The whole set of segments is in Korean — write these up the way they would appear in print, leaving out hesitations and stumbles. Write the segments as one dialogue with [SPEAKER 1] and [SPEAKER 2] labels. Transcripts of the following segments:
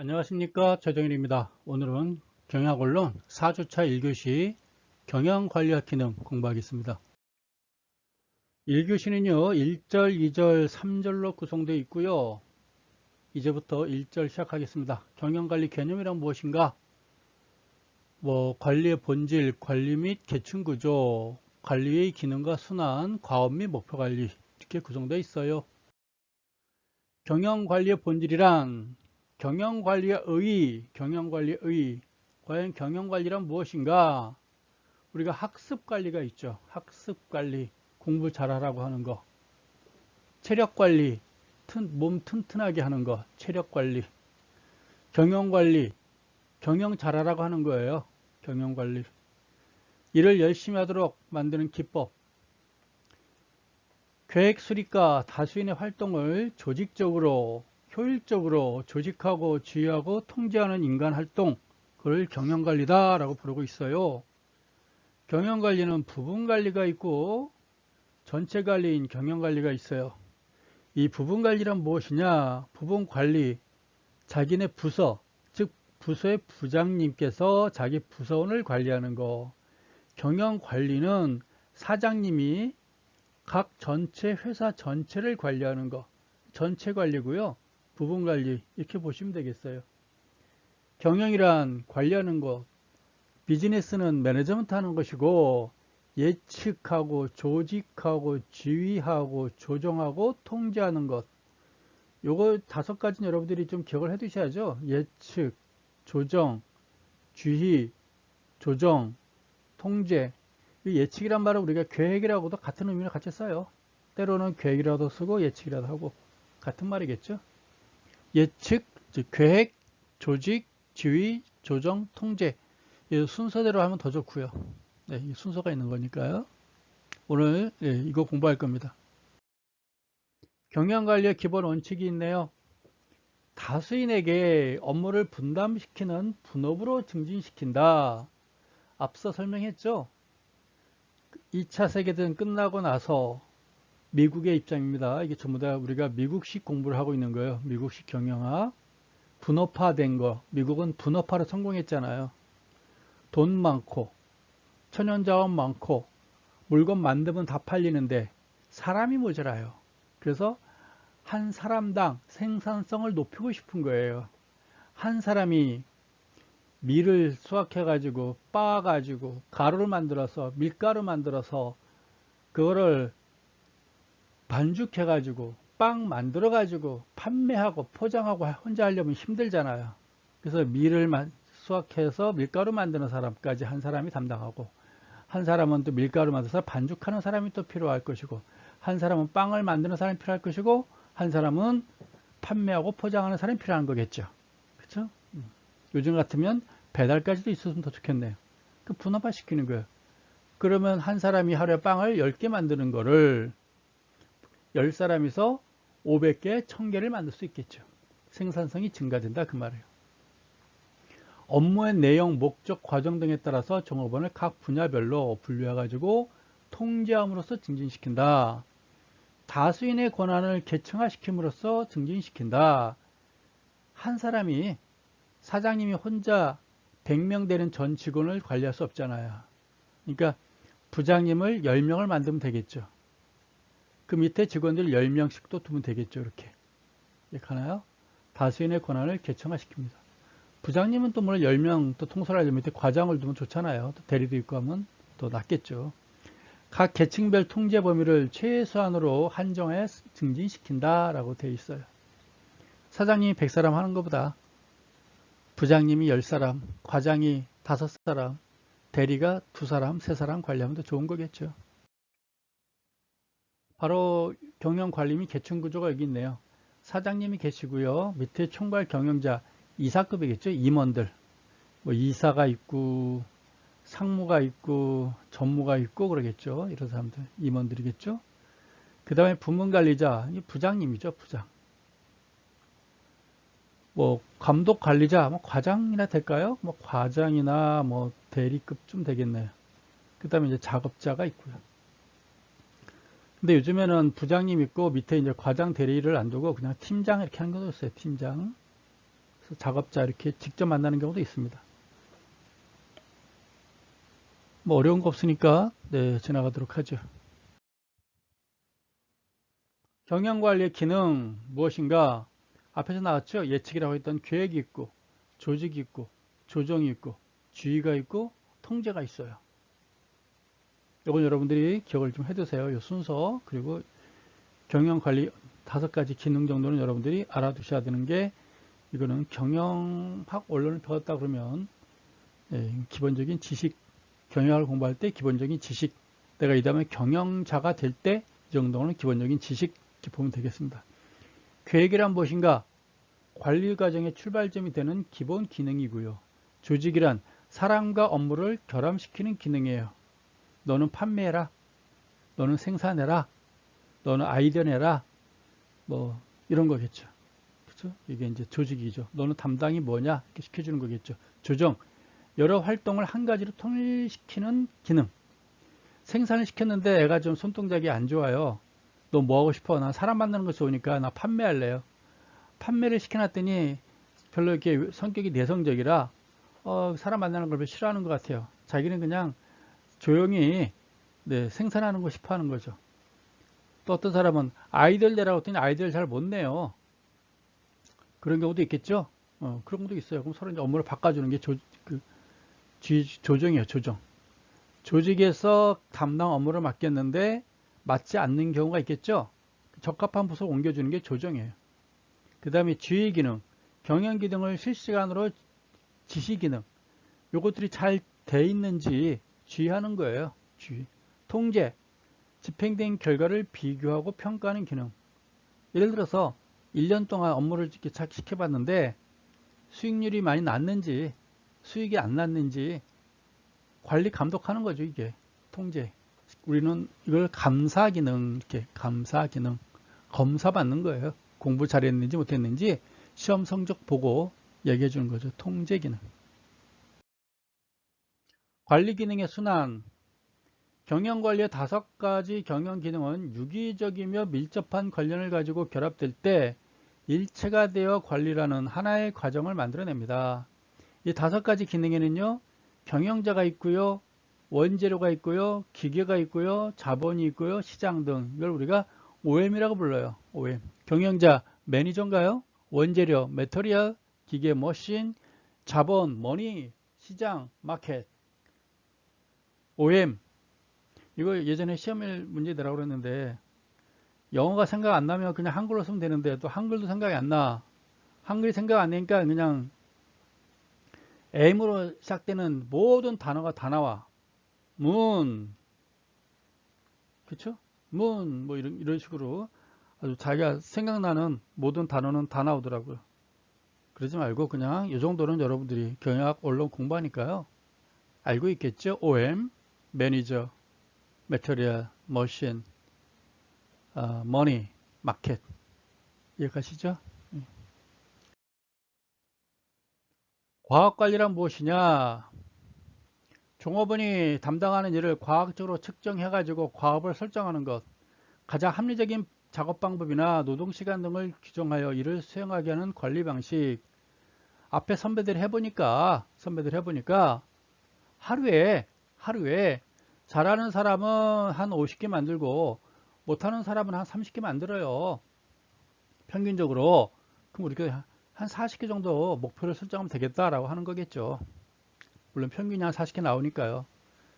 [SPEAKER 1] 안녕하십니까, 최정일입니다. 오늘은 경영언론 4주차 1교시 경영관리학 기능 공부하겠습니다. 1교시는요 1절, 2절, 3절로 구성되어 있고요. 이제부터 1절 시작하겠습니다. 경영관리 개념이란 무엇인가? 관리의 본질, 관리 및 계층구조, 관리의 기능과 순환, 과업 및 목표관리 이렇게 구성되어 있어요. 경영관리의 본질이란 경영관리의 과연 경영관리란 무엇인가? 우리가 학습관리가 있죠. 학습관리, 공부 잘하라고 하는 거. 체력관리, 몸 튼튼하게 하는 거. 체력관리. 경영관리, 경영 잘하라고 하는 거예요. 경영관리. 일을 열심히 하도록 만드는 기법. 계획 수립과 다수인의 활동을 조직적으로 효율적으로 조직하고 지휘하고 통제하는 인간 활동, 그걸 경영관리다 라고 부르고 있어요. 경영관리는 부분관리가 있고 전체관리인 경영관리가 있어요. 이 부분관리란 무엇이냐? 부분관리, 자기네 부서, 즉 부서의 부장님께서 자기 부서원을 관리하는 거. 경영관리는 사장님이 각 전체 회사 전체를 관리하는 거. 전체 관리고요. 부분 관리 이렇게 보시면 되겠어요. 경영이란 관리하는 것, 비즈니스는 매니지먼트 하는 것이고 예측하고 조직하고 지휘하고 조정하고 통제하는 것. 요거 5가지는 여러분들이 좀 기억을 해 두셔야죠. 예측, 조정, 지휘, 조정, 통제. 이 예측이란 말은 우리가 계획이라고도 같은 의미를 같이 써요. 때로는 계획이라도 쓰고 예측이라도 하고 같은 말이겠죠. 예측, 즉 계획, 조직, 지휘, 조정, 통제. 이 순서대로 하면 더 좋고요. 네, 이 순서가 있는 거니까요. 오늘 이거 공부할 겁니다. 경영관리의 기본 원칙이 있네요. 다수인에게 업무를 분담시키는 분업으로 증진시킨다. 앞서 설명했죠. 2차 세계대전 끝나고 나서 미국의 입장입니다. 이게 전부 다 우리가 미국식 공부를 하고 있는 거예요. 미국식 경영학. 분업화된 거. 미국은 분업화로 성공했잖아요. 돈 많고, 천연자원 많고, 물건 만들면 다 팔리는데 사람이 모자라요. 그래서 한 사람당 생산성을 높이고 싶은 거예요. 한 사람이 밀을 수확해가지고 빻아가지고 가루를 만들어서 밀가루 만들어서 그거를 반죽해가지고 빵 만들어가지고 판매하고 포장하고 혼자 하려면 힘들잖아요. 그래서 밀을 수확해서 밀가루 만드는 사람까지 한 사람이 담당하고, 한 사람은 또 밀가루 만들어서 반죽하는 사람이 또 필요할 것이고, 한 사람은 빵을 만드는 사람이 필요할 것이고, 한 사람은 판매하고 포장하는 사람이 필요한 거겠죠. 그렇죠? 요즘 같으면 배달까지도 있었으면 더 좋겠네요. 그 분업화 시키는 거예요. 그러면 한 사람이 하루에 빵을 10개 만드는 거를 10사람이서 500개, 1000개를 만들 수 있겠죠. 생산성이 증가된다 그 말이에요. 업무의 내용, 목적, 과정 등에 따라서 종업원을 각 분야별로 분류해가지고 통제함으로써 증진시킨다. 다수인의 권한을 계층화시킴으로써 증진시킨다. 한 사람이 사장님이 혼자 100명 되는 전 직원을 관리할 수 없잖아요. 그러니까 부장님을 10명을 만들면 되겠죠. 그 밑에 직원들 10명씩 또 두면 되겠죠. 이렇게 하나요? 다수인의 권한을 계층화시킵니다. 부장님은 또 물론 10명 또 통솔할 밑에 과장을 두면 좋잖아요. 또 대리도 있고 하면 더 낫겠죠. 각 계층별 통제 범위를 최소한으로 한정해 증진시킨다라고 되어 있어요. 사장님이 100사람 하는 것보다 부장님이 10사람, 과장이 5사람, 대리가 2사람, 3사람 관리하면 더 좋은 거겠죠. 바로 경영관리 및 계층구조가 여기 있네요. 사장님이 계시고요. 밑에 총괄 경영자, 이사급이겠죠. 임원들. 이사가 있고, 상무가 있고, 전무가 있고, 그러겠죠. 이런 사람들, 임원들이겠죠. 그 다음에 부문관리자, 부장님이죠. 부장. 감독관리자, 과장이나 될까요? 과장이나 대리급쯤 되겠네요. 그 다음에 이제 작업자가 있고요. 근데 요즘에는 부장님 있고 밑에 이제 과장 대리를 안 두고 그냥 팀장 이렇게 하는 것도 있어요. 팀장. 그래서 작업자 이렇게 직접 만나는 경우도 있습니다. 뭐 어려운 거 없으니까 네, 지나가도록 하죠. 경영관리의 기능 무엇인가? 앞에서 나왔죠. 예측이라고 했던 계획이 있고 조직이 있고 조정이 있고 주의가 있고 통제가 있어요. 이건 여러분들이 기억을 좀 해두세요. 이 순서. 그리고 경영관리 5가지 기능 정도는 여러분들이 알아두셔야 되는 게, 이거는 경영학 원론을 배웠다 그러면 기본적인 지식, 경영학을 공부할 때 기본적인 지식, 내가 이 다음에 경영자가 될 때 이 정도는 기본적인 지식 이렇게 보면 되겠습니다. 계획이란 무엇인가? 관리 과정의 출발점이 되는 기본 기능이고요. 조직이란 사람과 업무를 결합시키는 기능이에요. 너는 판매해라, 너는 생산해라, 너는 아이디어 내라, 뭐 이런 거겠죠. 그렇죠? 이게 이제 조직이죠. 너는 담당이 뭐냐 이렇게 시켜주는 거겠죠. 조정, 여러 활동을 한 가지로 통일시키는 기능. 생산을 시켰는데 애가 좀 손동작이 안 좋아요. 너 뭐 하고 싶어? 나 사람 만나는 거 좋으니까 나 판매할래요. 판매를 시켜놨더니 별로 이렇게 성격이 내성적이라 사람 만나는 걸 별로 싫어하는 것 같아요. 자기는 그냥 조용히 생산하는 거 싶어 하는 거죠. 또 어떤 사람은 아이디어를 내라고 했더니 아이디어를 잘 못 내요. 그런 경우도 있겠죠. 그런 것도 있어요. 그럼 서로 이제 업무를 바꿔주는 게 조정이에요. 조정. 조직에서 담당 업무를 맡겼는데 맞지 않는 경우가 있겠죠. 적합한 부서로 옮겨주는 게 조정이에요. 그 다음에 지휘 기능, 경영 기능을 실시간으로 지시 기능, 요것들이 잘 돼 있는지 지휘하는 거예요. 지휘. 통제, 집행된 결과를 비교하고 평가하는 기능. 예를 들어서 1년 동안 업무를 이렇게 시켜봤는데 수익률이 많이 났는지 수익이 안 났는지 관리 감독하는 거죠. 이게 통제. 우리는 이걸 감사 기능, 이렇게 감사 기능, 검사 받는 거예요. 공부 잘했는지 못했는지 시험 성적 보고 얘기해 주는 거죠. 통제 기능. 관리 기능의 순환. 경영관리의 5가지 경영 기능은 유기적이며 밀접한 관련을 가지고 결합될 때 일체가 되어 관리라는 하나의 과정을 만들어냅니다. 이 5가지 기능에는요, 경영자가 있고요, 원재료가 있고요, 기계가 있고요, 자본이 있고요, 시장 등, 이걸 우리가 OM이라고 불러요. OM. 경영자, 매니저인가요? 원재료, 매터리얼, 기계, 머신, 자본, 머니, 시장, 마켓. OM. 이거 예전에 시험일 문제 내라고 그랬는데, 영어가 생각 안 나면 그냥 한글로 쓰면 되는데, 또 한글도 생각이 안 나. 한글이 생각 안 나니까 그냥 M으로 시작되는 모든 단어가 다 나와. 문, 그쵸? 문, 뭐 이런 식으로 아주 자기가 생각나는 모든 단어는 다 나오더라고요. 그러지 말고 그냥 이 정도는 여러분들이 경영학 언론 공부하니까요. 알고 있겠죠? OM, 매니저, 매터리얼, 머신, 머니, 마켓. 이해가시죠? 과학관리란 무엇이냐? 종업원이 담당하는 일을 과학적으로 측정해가지고 과업을 설정하는 것, 가장 합리적인 작업 방법이나 노동시간 등을 규정하여 이를 수행하게 하는 관리 방식. 앞에 선배들이 해보니까 하루에 잘하는 사람은 한 50개 만들고 못하는 사람은 한 30개 만들어요. 평균적으로. 그럼 우리가 한 40개 정도 목표를 설정하면 되겠다라고 하는 거겠죠. 물론 평균이 한 40개 나오니까요.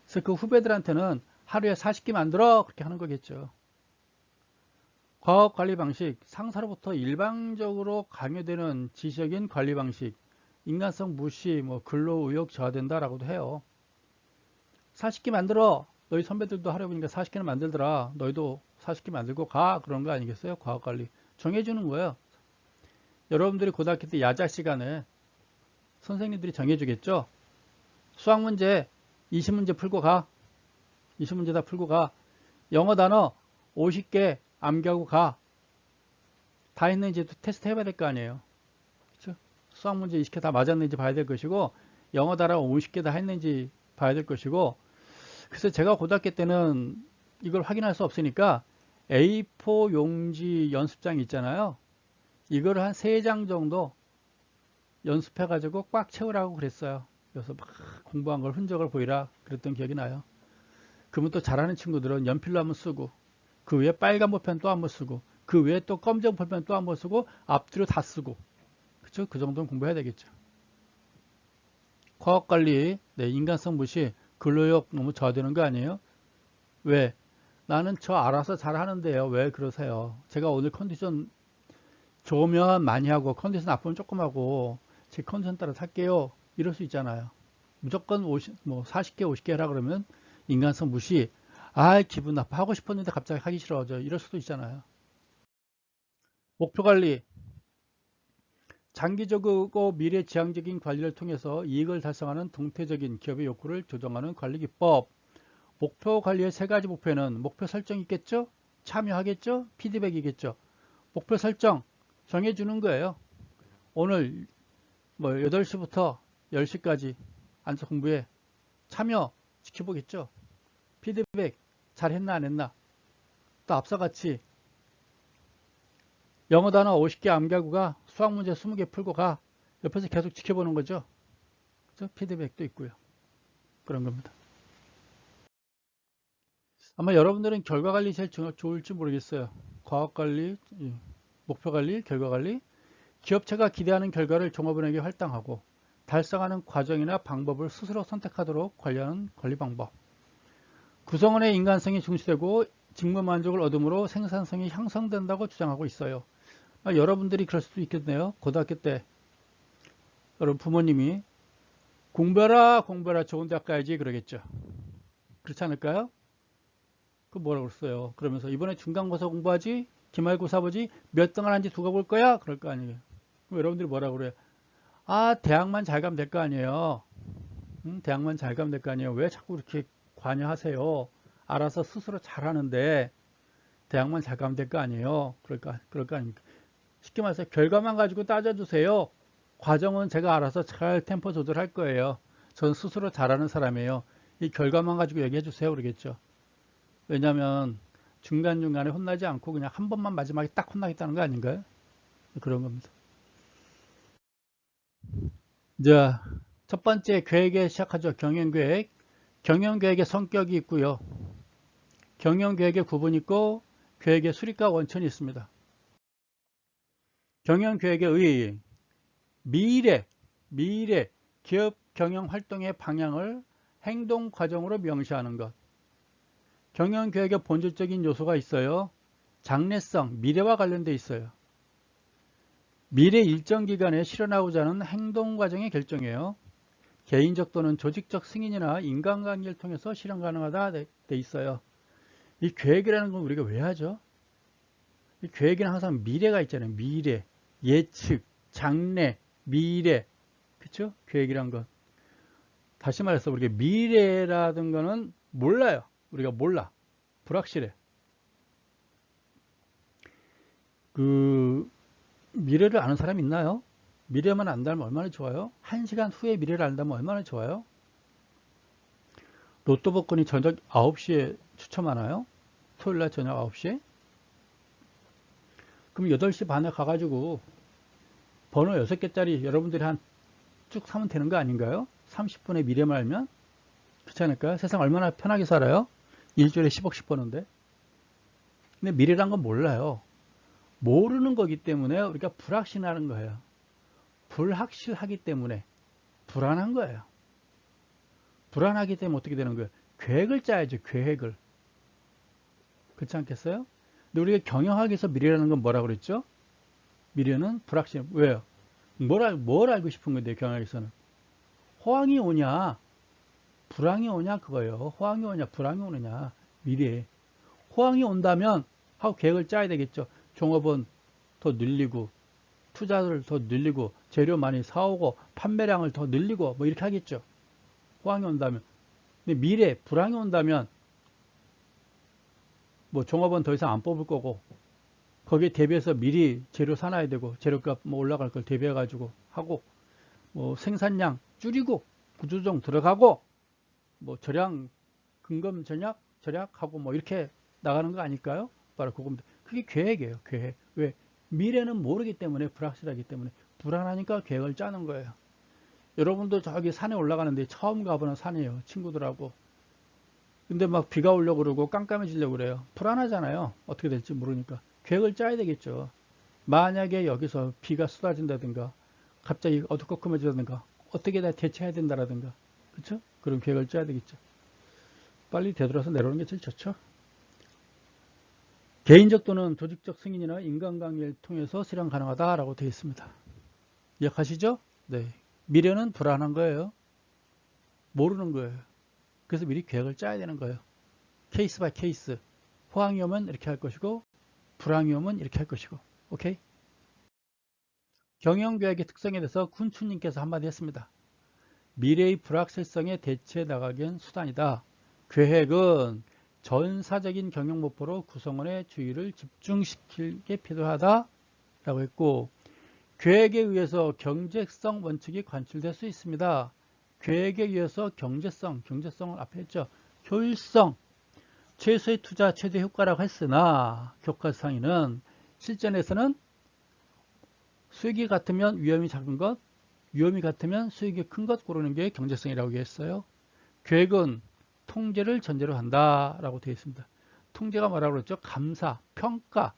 [SPEAKER 1] 그래서 그 후배들한테는 하루에 40개 만들어 그렇게 하는 거겠죠. 과업 관리 방식, 상사로부터 일방적으로 강요되는 지적인 관리 방식, 인간성 무시, 뭐 근로 의욕 저하된다라고도 해요. 40개 만들어. 너희 선배들도 하려고 하니까 40개는 만들더라. 너희도 40개 만들고 가. 그런 거 아니겠어요? 과업 관리. 정해주는 거예요. 여러분들이 고등학교 때 야자 시간에 선생님들이 정해주겠죠? 수학 문제 20문제 풀고 가. 20문제 다 풀고 가. 영어 단어 50개 암기하고 가. 다 했는지 테스트 해봐야 될 거 아니에요. 그렇죠? 수학 문제 20개 다 맞았는지 봐야 될 것이고, 영어 단어 50개 다 했는지 봐야 될 것이고. 그래서 제가 고등학교 때는 이걸 확인할 수 없으니까 A4 용지 연습장 있잖아요. 이걸 한 3장 정도 연습해가지고 꽉 채우라고 그랬어요. 그래서 막 공부한 걸 흔적을 보이라 그랬던 기억이 나요. 그러면 또 잘하는 친구들은 연필로 한번 쓰고 그 위에 빨간 볼펜 또 한번 쓰고 그 위에 또 검정 볼펜 또 한번 쓰고 앞뒤로 다 쓰고 그쵸? 그 정도는 공부해야 되겠죠. 과학관리, 네, 인간성 무시, 근로욕 너무 저하되는 거 아니에요? 왜? 나는 저 알아서 잘 하는데요. 왜 그러세요? 제가 오늘 컨디션 좋으면 많이 하고 컨디션 나쁘면 조금 하고 제 컨디션 따라 살게요. 이럴 수 있잖아요. 무조건 50, 뭐 40개, 50개 하라 그러면 인간성 무시. 아, 기분 나빠. 하고 싶었는데 갑자기 하기 싫어져. 이럴 수도 있잖아요. 목표 관리. 장기적이고 미래지향적인 관리를 통해서 이익을 달성하는 동태적인 기업의 욕구를 조정하는 관리 기법. 목표 관리의 세 가지 목표는 목표 설정이 있겠죠? 참여하겠죠? 피드백이겠죠? 목표 설정 정해주는 거예요. 오늘 뭐 8시부터 10시까지 앉아서 공부해. 참여 지켜보겠죠? 피드백 잘했나 안 했나? 또 앞서같이 영어 단어 50개 암기하고 가. 수학 문제 20개 풀고 가. 옆에서 계속 지켜보는 거죠. 그죠? 피드백도 있고요. 그런 겁니다. 아마 여러분들은 결과 관리 제일 좋을지 모르겠어요. 과학 관리, 목표 관리, 결과 관리. 기업체가 기대하는 결과를 종업원에게 할당하고 달성하는 과정이나 방법을 스스로 선택하도록 관리하는 관리 방법. 구성원의 인간성이 중시되고 직무 만족을 얻음으로 생산성이 향상된다고 주장하고 있어요. 여러분들이 그럴 수도 있겠네요. 고등학교 때 여러분 부모님이 공부해라 좋은 대학 가야지 그러겠죠. 그렇지 않을까요? 그 뭐라고 그랬어요. 그러면서 이번에 중간고사 공부하지 기말고사 보지 몇 등을 한지 두고 볼 거야 그럴 거 아니에요. 그럼 여러분들이 뭐라고 그래요? 아 대학만 잘 가면 될 거 아니에요. 대학만 잘 가면 될 거 아니에요. 왜 자꾸 그렇게 관여하세요? 알아서 스스로 잘하는데 대학만 잘 가면 될 거 아니에요. 그럴 거 아닙니까? 쉽게 말해서 결과만 가지고 따져주세요. 과정은 제가 알아서 잘 템포 조절할 거예요. 저는 스스로 잘하는 사람이에요. 이 결과만 가지고 얘기해 주세요. 그러겠죠. 왜냐하면 중간중간에 혼나지 않고 그냥 한 번만 마지막에 딱 혼나겠다는 거 아닌가요? 그런 겁니다. 자, 첫 번째 계획에 시작하죠. 경영계획. 경영계획의 성격이 있고요. 경영계획의 구분이 있고 계획의 수립과 원천이 있습니다. 경영계획의 의 미래 기업 경영 활동의 방향을 행동 과정으로 명시하는 것. 경영계획의 본질적인 요소가 있어요. 장래성, 미래와 관련돼 있어요. 미래 일정 기간에 실현하고자 하는 행동 과정의 결정이에요. 개인적 또는 조직적 승인이나 인간관계를 통해서 실현 가능하다 돼 있어요. 이 계획이라는 건 우리가 왜 하죠? 이 계획에는 항상 미래가 있잖아요. 미래, 예측, 장래, 미래. 그쵸? 계획이란 건. 다시 말해서 우리가 미래라든 거는 몰라요. 우리가 몰라. 불확실해. 그 미래를 아는 사람 있나요? 미래만 안다면 얼마나 좋아요? 1시간 후에 미래를 안다면 얼마나 좋아요? 로또 복권이 저녁 9시에 추첨하나요? 토요일날 저녁 9시에? 그럼 8시 반에 가가지고 번호 6개짜리 여러분들이 한 쭉 사면 되는 거 아닌가요? 30분의 미래만 알면? 그렇지 않을까요? 세상 얼마나 편하게 살아요? 일주일에 10억씩 버는데. 근데 미래란 건 몰라요. 모르는 거기 때문에 우리가 불확실하는 거예요. 불확실하기 때문에 불안한 거예요. 불안하기 때문에 어떻게 되는 거예요? 계획을 짜야죠. 계획을. 그렇지 않겠어요? 근데 우리가 경영학에서 미래라는 건 뭐라고 그랬죠? 미래는 불확실. 왜요? 뭘 알고 싶은 건데요, 경영학에서는? 호황이 오냐, 불황이 오냐, 그거예요. 호황이 오냐, 불황이 오느냐, 미래에. 호황이 온다면 하고 계획을 짜야 되겠죠. 종업원 더 늘리고, 투자를 더 늘리고, 재료 많이 사오고, 판매량을 더 늘리고, 뭐 이렇게 하겠죠. 호황이 온다면. 근데 미래, 불황이 온다면, 뭐 종업원 더 이상 안 뽑을 거고, 거기에 대비해서 미리 재료 사놔야 되고, 재료값 뭐 올라갈 걸 대비해가지고 하고, 뭐 생산량 줄이고, 구조조정 들어가고, 뭐 절약, 근검 절약하고 뭐 이렇게 나가는 거 아닐까요? 바로 그겁니다. 그게 계획이에요. 계획. 왜? 미래는 모르기 때문에 불확실하기 때문에 불안하니까 계획을 짜는 거예요. 여러분도 저기 산에 올라가는데 처음 가보는 산이에요. 친구들하고. 근데 막 비가 오려고 그러고 깜깜해지려고 그래요. 불안하잖아요. 어떻게 될지 모르니까. 계획을 짜야 되겠죠. 만약에 여기서 비가 쏟아진다든가 갑자기 어두컴컴해진다든가 어떻게 다 대처해야 된다라든가 그렇죠? 그런 계획을 짜야 되겠죠. 빨리 되돌아서 내려오는 게 제일 좋죠. 개인적 또는 조직적 승인이나 인간관계를 통해서 실현 가능하다라고 되어 있습니다. 기억하시죠? 네. 미래는 불안한 거예요. 모르는 거예요. 그래서 미리 계획을 짜야 되는 거예요. 케이스 바이 케이스. 호황이 오면 이렇게 할 것이고 불황이 오면 이렇게 할 것이고. 오케이? 경영계획의 특성에 대해서 군추님께서 한마디 했습니다. 미래의 불확실성에 대처해 나가기 위한 수단이다. 계획은 전사적인 경영 목표로 구성원의 주의를 집중시키게 필요하다 라고 했고, 계획에 의해서 경제성 원칙이 관철될 수 있습니다. 계획에 의해서 경제성을 앞에 했죠. 효율성, 최소의 투자, 최대 효과라고 했으나 교과상에는 실전에서는 수익이 같으면 위험이 작은 것, 위험이 같으면 수익이 큰 것 고르는 게 경제성이라고 했어요. 계획은 통제를 전제로 한다라고 되어 있습니다. 통제가 뭐라고 그랬죠? 감사, 평가.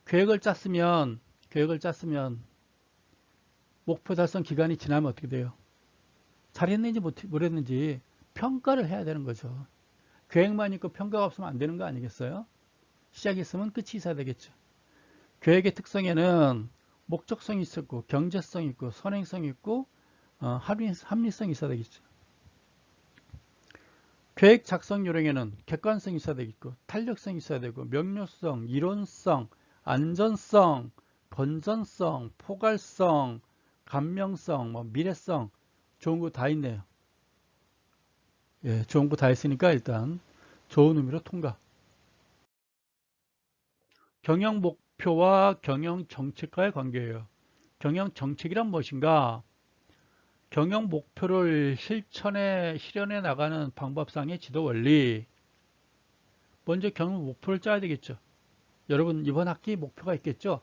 [SPEAKER 1] 계획을 짰으면 목표 달성 기간이 지나면 어떻게 돼요? 잘했는지 못했는지 평가를 해야 되는 거죠. 계획만 있고 평가가 없으면 안 되는 거 아니겠어요? 시작이 있으면 끝이 있어야 되겠죠. 계획의 특성에는 목적성이 있었고 경제성이 있고 선행성이 있고 합리성이 있어야 되겠죠. 계획 작성 요령에는 객관성이 있어야 되겠고 탄력성이 있어야 되고 명료성, 이론성, 안전성, 건전성, 포괄성, 감명성, 미래성 좋은 거 다 있네요. 예, 좋은 거 다 있으니까 일단 좋은 의미로 통과. 경영 목표와 경영 정책과의 관계예요. 경영 정책이란 무엇인가? 경영 목표를 실현해 나가는 방법상의 지도 원리. 먼저 경영 목표를 짜야 되겠죠. 여러분 이번 학기 목표가 있겠죠?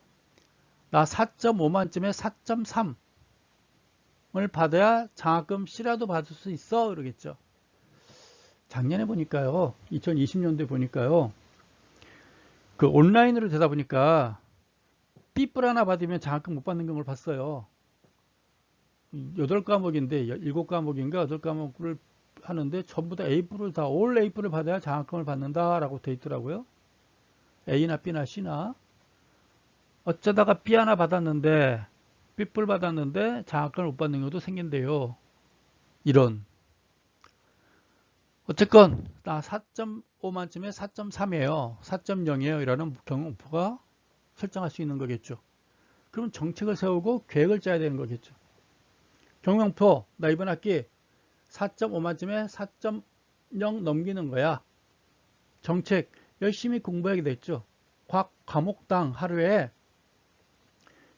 [SPEAKER 1] 나 4.5 만점에 4.3을 받아야 장학금 C라도 받을 수 있어 그러겠죠. 작년에 보니까요. 2020년도에 보니까요. 그 온라인으로 되다 보니까 B뿔 하나 받으면 장학금 못 받는 경우를 봤어요. 8과목인데 7과목인가 8과목을 하는데 전부 다 A뿔을 다 올 A뿔을 받아야 장학금을 받는다라고 돼 있더라고요. A나 B나 C나 어쩌다가 B 하나 받았는데 B뿔 받았는데 장학금을 못 받는 경우도 생긴대요. 이런 어쨌건 나 4.5 만점에 4.3이에요. 4.0이에요. 이라는 경영 목표가 설정할 수 있는 거겠죠. 그럼 정책을 세우고 계획을 짜야 되는 거겠죠. 경영표 나 이번 학기 4.5 만점에 4.0 넘기는 거야. 정책 열심히 공부하게 됐죠. 각 과목당 하루에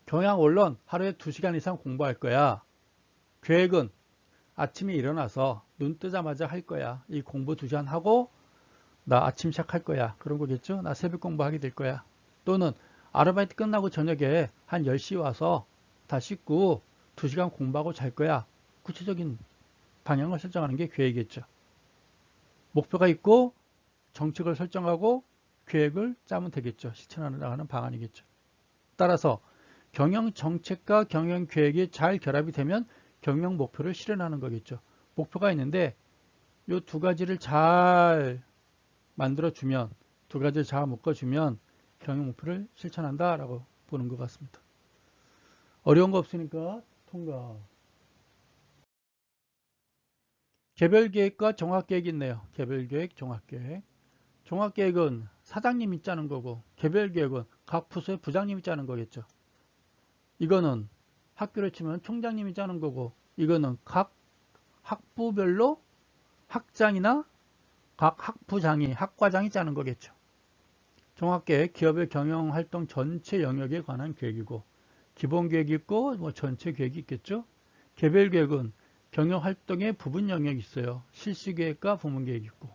[SPEAKER 1] 경영 원론 하루에 2시간 이상 공부할 거야. 계획은 아침에 일어나서 눈 뜨자마자 할 거야. 이 공부 2시간 하고 나 아침 시작할 거야. 그런 거겠죠. 나 새벽 공부하게 될 거야. 또는 아르바이트 끝나고 저녁에 한 10시 와서 다 씻고 2시간 공부하고 잘 거야. 구체적인 방향을 설정하는 게 계획이겠죠. 목표가 있고 정책을 설정하고 계획을 짜면 되겠죠. 실천하는 나가는 방안이겠죠. 따라서 경영 정책과 경영 계획이 잘 결합이 되면 경영 목표를 실현하는 거겠죠. 목표가 있는데 이 두 가지를 잘 만들어주면, 두 가지를 잘 묶어주면 경영 목표를 실천한다라고 보는 것 같습니다. 어려운 거 없으니까 통과. 개별계획과 종합계획이 있네요. 개별계획, 종합계획. 종합계획은 사장님이 짜는 거고 개별계획은 각 부서의 부장님이 짜는 거겠죠. 이거는 학교를 치면 총장님이 짜는 거고 이거는 각 학부별로 학장이나 각 학부장이, 학과장이 짜는 거겠죠. 종합계획, 기업의 경영활동 전체 영역에 관한 계획이고 기본계획이 있고 전체 계획이 있겠죠. 개별계획은 경영활동의 부분 영역이 있어요. 실시계획과 부문계획이 있고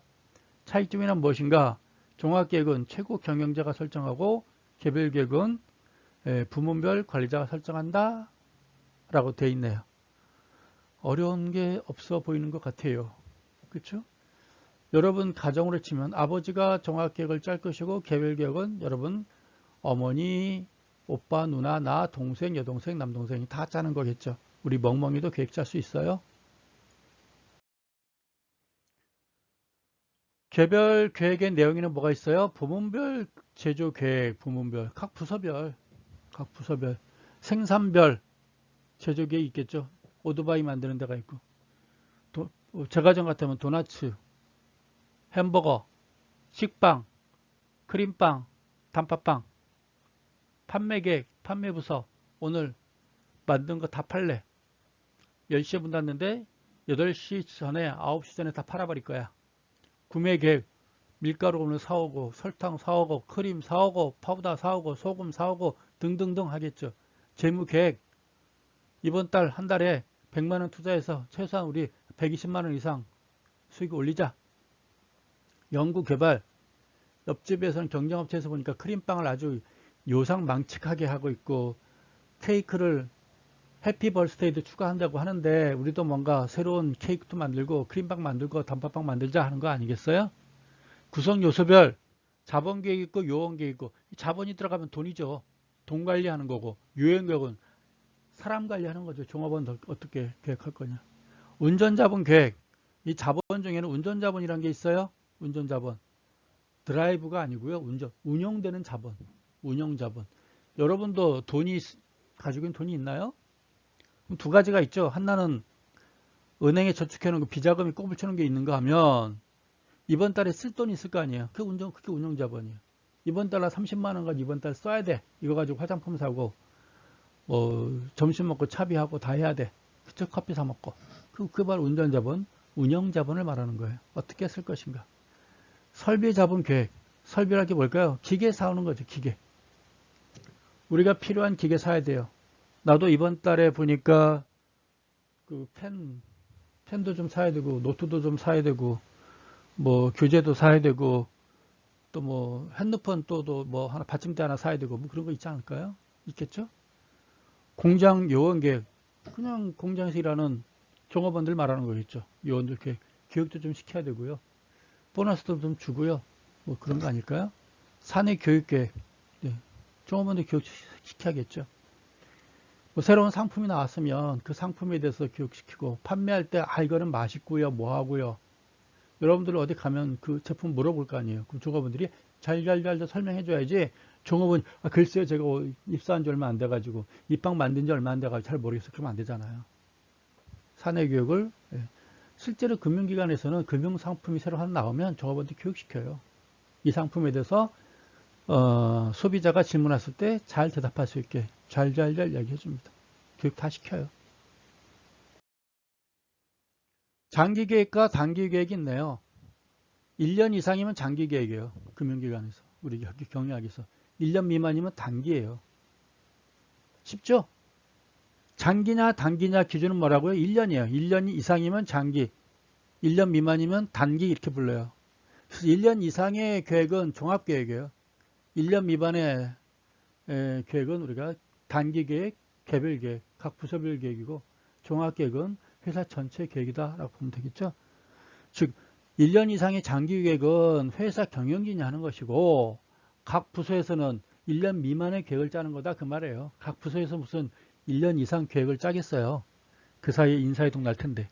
[SPEAKER 1] 차이점이란 무엇인가? 종합계획은 최고 경영자가 설정하고 개별계획은 부문별 관리자가 설정한다 라고 되어 있네요. 어려운 게 없어 보이는 것 같아요. 그렇죠? 여러분 가정으로 치면 아버지가 종합계획을 짤 것이고 개별계획은 여러분 어머니, 오빠, 누나, 나, 동생, 여동생, 남동생이 다 짜는 거겠죠. 우리 멍멍이도 계획 짤 수 있어요? 개별 계획의 내용에는 뭐가 있어요? 부문별 제조 계획, 부문별, 각 부서별, 생산별 제조 계획이 있겠죠. 오토바이 만드는 데가 있고, 제과점 같으면 도나츠, 햄버거, 식빵, 크림빵, 단팥빵, 판매 계획, 판매 부서, 오늘 만든 거 다 팔래. 10시에 문 닫는데 8시 전에, 9시 전에 다 팔아버릴 거야. 구매 계획, 밀가루 오늘 사오고, 설탕 사오고, 크림 사오고, 파우더 사오고, 소금 사오고 등등등 하겠죠. 재무 계획, 이번 달 한 달에 100만 원 투자해서 최소한 우리 120만 원 이상 수익 올리자. 연구 개발, 옆집에서는 경쟁업체에서 보니까 크림빵을 아주 요상망측하게 하고 있고 케이크를 해피 벌스데이도 추가한다고 하는데 우리도 뭔가 새로운 케이크도 만들고 크림빵 만들고 단팥빵 만들자 하는 거 아니겠어요? 구성 요소별 자본 계획 있고 요원 계획 있고 자본이 들어가면 돈이죠. 돈 관리하는 거고 요원 계획은 사람 관리하는 거죠. 종업원 어떻게 계획할 거냐. 운전자본 계획, 이 자본 중에는 운전자본이라는 게 있어요. 운전자본 드라이브가 아니고요. 운영되는 자본, 운영자본. 여러분도 가지고 있는 돈이 있나요? 두 가지가 있죠. 하나는 은행에 저축해 놓은 거 비자금이 꼽을 치는 게 있는가 하면 이번 달에 쓸 돈이 있을 거 아니에요. 그게 운영자본이에요. 이번 달에 30만 원 가지고 이번 달 써야 돼. 이거 가지고 화장품 사고 뭐 점심 먹고 차비하고 다 해야 돼. 그쵸? 커피 사 먹고. 그 바로 운전자본, 운영자본을 말하는 거예요. 어떻게 쓸 것인가. 설비자본 계획. 설비라는 게 뭘까요? 기계 사오는 거죠. 기계. 우리가 필요한 기계 사야 돼요. 나도 이번 달에 보니까 그 펜도 좀 사야 되고 노트도 좀 사야 되고 뭐 교재도 사야 되고 또 뭐 핸드폰 또도 뭐 하나 받침대 하나 사야 되고 뭐 그런 거 있지 않을까요? 있겠죠? 공장 요원 계획. 그냥 공장에서 일하는 종업원들 말하는 거겠죠. 요원들 계획. 교육도 좀 시켜야 되고요. 보너스도 좀 주고요. 뭐 그런 거 아닐까요? 사내 교육 계획. 네. 종업원들 교육 시켜야겠죠. 뭐 새로운 상품이 나왔으면 그 상품에 대해서 교육시키고 판매할 때 이거는 맛있고요. 뭐 하고요. 여러분들 어디 가면 그 제품 물어볼 거 아니에요. 그럼 종업원들이 잘 설명해 줘야지. 종업원 글쎄요 제가 입사한 지 얼마 안 돼가지고 이 빵 만든 지 얼마 안 돼가지고 잘 모르겠어. 그러면 안 되잖아요. 사내 교육을 실제로 금융기관에서는 금융상품이 새로 하나 나오면 종업원들 교육시켜요. 이 상품에 대해서 소비자가 질문했을 때 잘 대답할 수 있게 잘 얘기해 줍니다. 교육 다 시켜요. 장기 계획과 단기 계획이 있네요. 1년 이상이면 장기 계획이에요. 금융기관에서. 우리 경영학에서. 1년 미만이면 단기예요. 쉽죠? 장기냐 단기냐 기준은 뭐라고요? 1년이에요. 1년 이상이면 장기, 1년 미만이면 단기 이렇게 불러요. 그래서 1년 이상의 계획은 종합계획이에요. 1년 미만의 계획은 우리가 단기 계획, 개별 계획, 각 부서별 계획이고 종합계획은 회사 전체 계획이다 라고 보면 되겠죠. 즉 1년 이상의 장기 계획은 회사 경영진이 하는 것이고 각 부서에서는 1년 미만의 계획을 짜는 거다 그 말이에요. 각 부서에서 무슨 1년 이상 계획을 짜겠어요. 그 사이에 인사이동 날 텐데.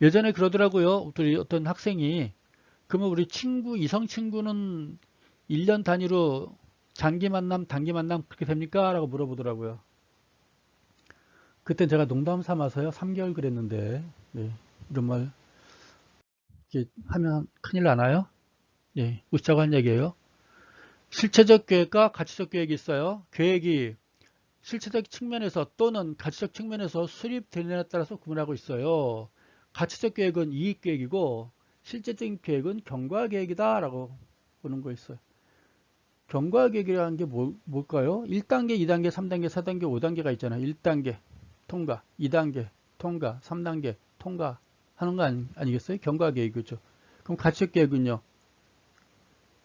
[SPEAKER 1] 예전에 그러더라고요. 우리 어떤 학생이 그러면 우리 이성 친구는 1년 단위로 장기 만남, 단기 만남 그렇게 됩니까? 라고 물어보더라고요. 그때 제가 농담 삼아서요. 3개월 그랬는데 네, 이런 말 이렇게 하면 큰일 나나요? 예, 웃자고 한 얘기예요. 실체적 계획과 가치적 계획이 있어요. 계획이 실체적 측면에서 또는 가치적 측면에서 수립되느냐에 따라서 구분하고 있어요. 가치적 계획은 이익 계획이고 실제적인 계획은 경과 계획이다 라고 보는 거 있어요. 경과 계획이라는 게 뭘까요? 1단계, 2단계, 3단계, 4단계, 5단계가 있잖아요. 1단계 통과, 2단계 통과, 3단계 통과 하는 거 아니겠어요? 경과 계획이죠. 그럼 가치적 계획은요?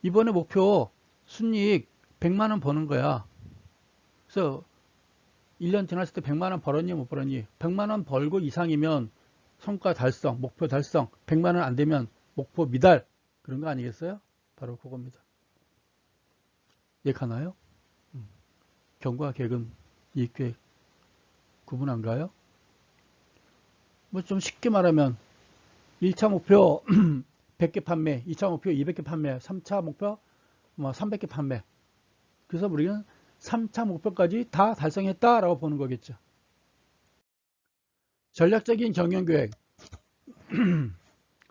[SPEAKER 1] 이번에 목표 순이익 100만 원 버는 거야. 그래서 1년 지났을 때 100만 원 벌었니 못 벌었니? 100만 원 벌고 이상이면 성과 달성, 목표 달성. 100만 원 안 되면 목표 미달. 그런 거 아니겠어요? 바로 그겁니다. 이해가나요? 경과 계획은 이익 계획 구분한가요? 뭐 좀 쉽게 말하면 1차 목표 100개 판매, 2차 목표 200개 판매, 3차 목표 뭐 300개 판매. 그래서 우리는 3차 목표까지 다 달성했다라고 보는 거겠죠. 전략적인 경영계획.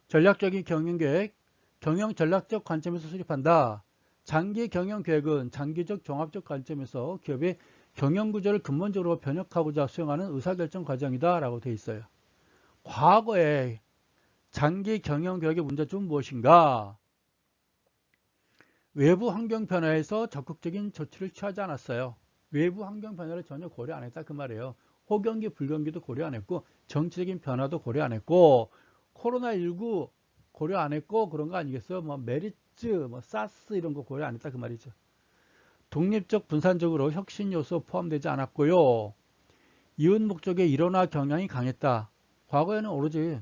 [SPEAKER 1] 전략적인 경영계획. 경영 전략적 관점에서 수립한다. 장기 경영계획은 장기적 종합적 관점에서 기업의 경영구조를 근본적으로 변혁하고자 수행하는 의사결정 과정이다 라고 되어 있어요. 과거에 장기 경영계획의 문제점은 무엇인가? 외부 환경 변화에서 적극적인 조치를 취하지 않았어요. 외부 환경 변화를 전혀 고려 안 했다 그 말이에요. 호경기, 불경기도 고려 안 했고 정치적인 변화도 고려 안 했고 코로나19 고려 안 했고 그런 거 아니겠어요? 뭐 메리츠, 뭐 사스 이런 거 고려 안 했다 그 말이죠. 독립적 분산적으로 혁신 요소 포함되지 않았고요. 이윤 목적의 일원화 경향이 강했다. 과거에는 오로지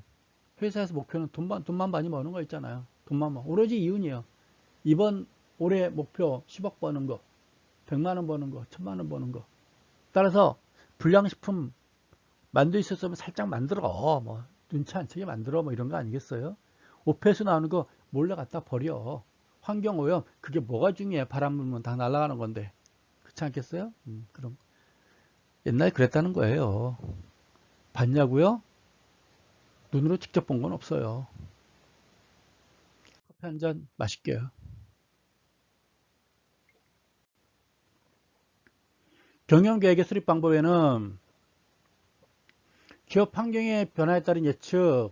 [SPEAKER 1] 회사에서 목표는 돈만 많이 버는 거 있잖아요. 돈만 오로지 이윤이에요. 이번 올해 목표 10억 버는 거, 100만 원 버는 거, 1000만 원 버는 거. 따라서 불량식품 만들 수 있으면 살짝 만들어. 뭐 눈치 안 채게 만들어. 뭐 이런 거 아니겠어요? 오페스 나오는 거 몰래 갖다 버려. 환경오염 그게 뭐가 중요해? 바람 불면 다 날아가는 건데. 그렇지 않겠어요? 그럼 옛날에 그랬다는 거예요. 봤냐고요? 눈으로 직접 본 건 없어요. 커피 한 잔 마실게요. 경영계획의 수립 방법에는 기업 환경의 변화에 따른 예측,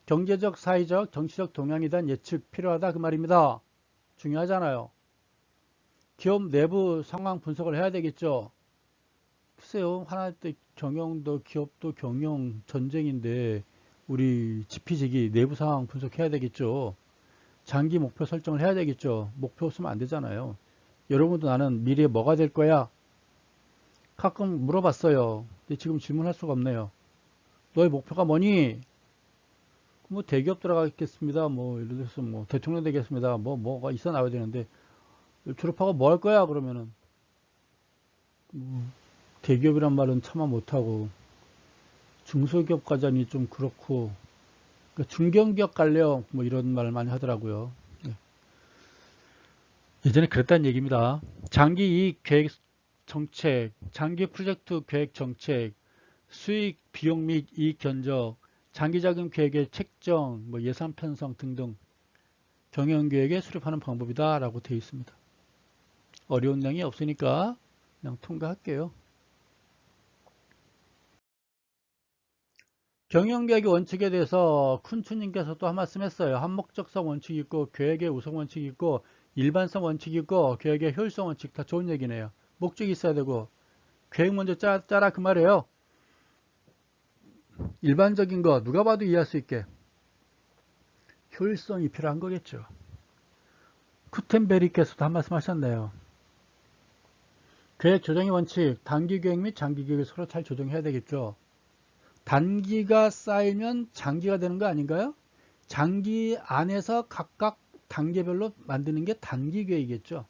[SPEAKER 1] 경제적, 사회적, 정치적 동향에 대한 예측 필요하다 그 말입니다. 중요하잖아요. 기업 내부 상황 분석을 해야 되겠죠. 글쎄요. 하나 때 경영도 기업도 경영 전쟁인데 우리 지피지기 내부 상황 분석해야 되겠죠. 장기 목표 설정을 해야 되겠죠. 목표 없으면 안 되잖아요. 여러분도 나는 미래에 뭐가 될 거야? 가끔 물어봤어요. 근데 지금 질문할 수가 없네요. 너의 목표가 뭐니? 뭐 대기업 들어가겠습니다. 뭐 예를 들어서 뭐 대통령 되겠습니다. 뭐가 있어 나와야 되는데 졸업하고 뭐 할 거야? 그러면은 대기업이란 말은 차마 못하고 중소기업 가자니 좀 그렇고 그러니까 중견기업 갈래요. 뭐 이런 말을 많이 하더라고요. 네. 예전에 그랬다는 얘기입니다. 장기 이익 계획 정책, 장기 프로젝트 계획 정책, 수익, 비용 및 이익 견적, 장기자금 계획의 책정, 뭐 예산 편성 등등 경영계획에 수립하는 방법이다 라고 되어 있습니다. 어려운 내용이 없으니까 그냥 통과할게요. 경영계획의 원칙에 대해서 쿤추님께서 또 한 말씀 했어요. 한목적성 원칙이 있고 계획의 우선 원칙이 있고 일반성 원칙이 있고 계획의 효율성 원칙 다 좋은 얘기네요. 목적이 있어야 되고 계획 먼저 짜라 그 말이에요. 일반적인 거 누가 봐도 이해할 수 있게 효율성이 필요한 거겠죠. 쿠텐베리께서도 한 말씀 하셨네요. 계획 조정의 원칙, 단기 계획 및 장기 계획을 서로 잘 조정해야 되겠죠. 단기가 쌓이면 장기가 되는 거 아닌가요? 장기 안에서 각각 단계별로 만드는 게 단기 계획이겠죠.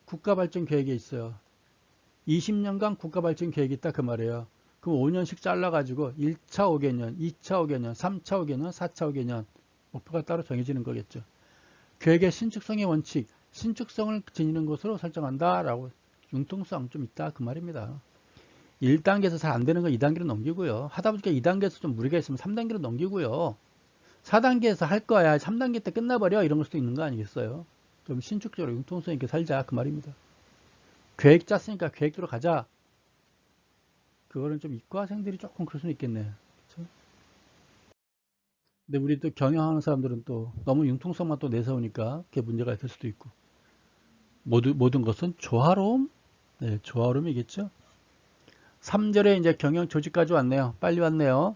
[SPEAKER 1] 국가발전 계획에 있어요. 20년간 국가발전 계획이 있다 그 말이에요. 그럼 5년씩 잘라가지고 1차 5개년, 2차 5개년, 3차 5개년, 4차 5개년 목표가 따로 정해지는 거겠죠. 계획의 신축성의 원칙, 신축성을 지니는 것으로 설정한다라고 융통성 좀 있다 그 말입니다. 1단계에서 잘 안 되는 건 2단계로 넘기고요. 하다 보니까 2단계에서 좀 무리가 있으면 3단계로 넘기고요. 4단계에서 할 거야. 3단계 때 끝나버려. 이런 걸 수도 있는 거 아니겠어요? 좀 신축적으로 융통성 있게 살자. 그 말입니다. 계획 짰으니까 계획대로 가자. 그거는 좀 이과생들이 조금 그럴 수는 있겠네. 그렇죠? 근데 우리 또 경영하는 사람들은 또 너무 융통성만 또 내세우니까 그게 문제가 될 수도 있고. 모든 것은 조화로움? 네, 조화로움이겠죠? 3절에 이제 경영 조직까지 왔네요. 빨리 왔네요.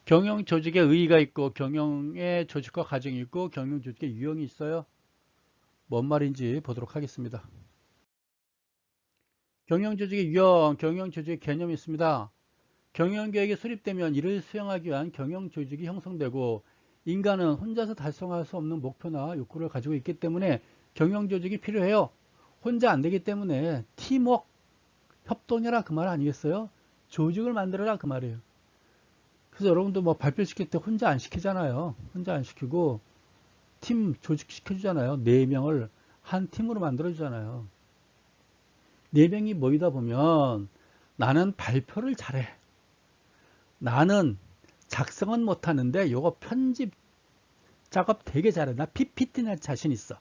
[SPEAKER 1] 경영 조직에 의의가 있고 경영의 조직과 과정이 있고 경영 조직의 유형이 있어요. 뭔 말인지 보도록 하겠습니다. 경영조직의 유형, 경영조직의 개념이 있습니다. 경영계획이 수립되면 이를 수행하기 위한 경영조직이 형성되고 인간은 혼자서 달성할 수 없는 목표나 욕구를 가지고 있기 때문에 경영조직이 필요해요. 혼자 안 되기 때문에 팀워크, 협동해라 그 말 아니겠어요? 조직을 만들어라 그 말이에요. 그래서 여러분도 뭐 발표시킬 때 혼자 안 시키잖아요. 혼자 안 시키고 팀 조직 시켜주잖아요. 4명을 한 팀으로 만들어주잖아요. 4명이 모이다 보면 나는 발표를 잘해. 나는 작성은 못하는데 요거 편집 작업 되게 잘해. 나 PPT나 자신 있어.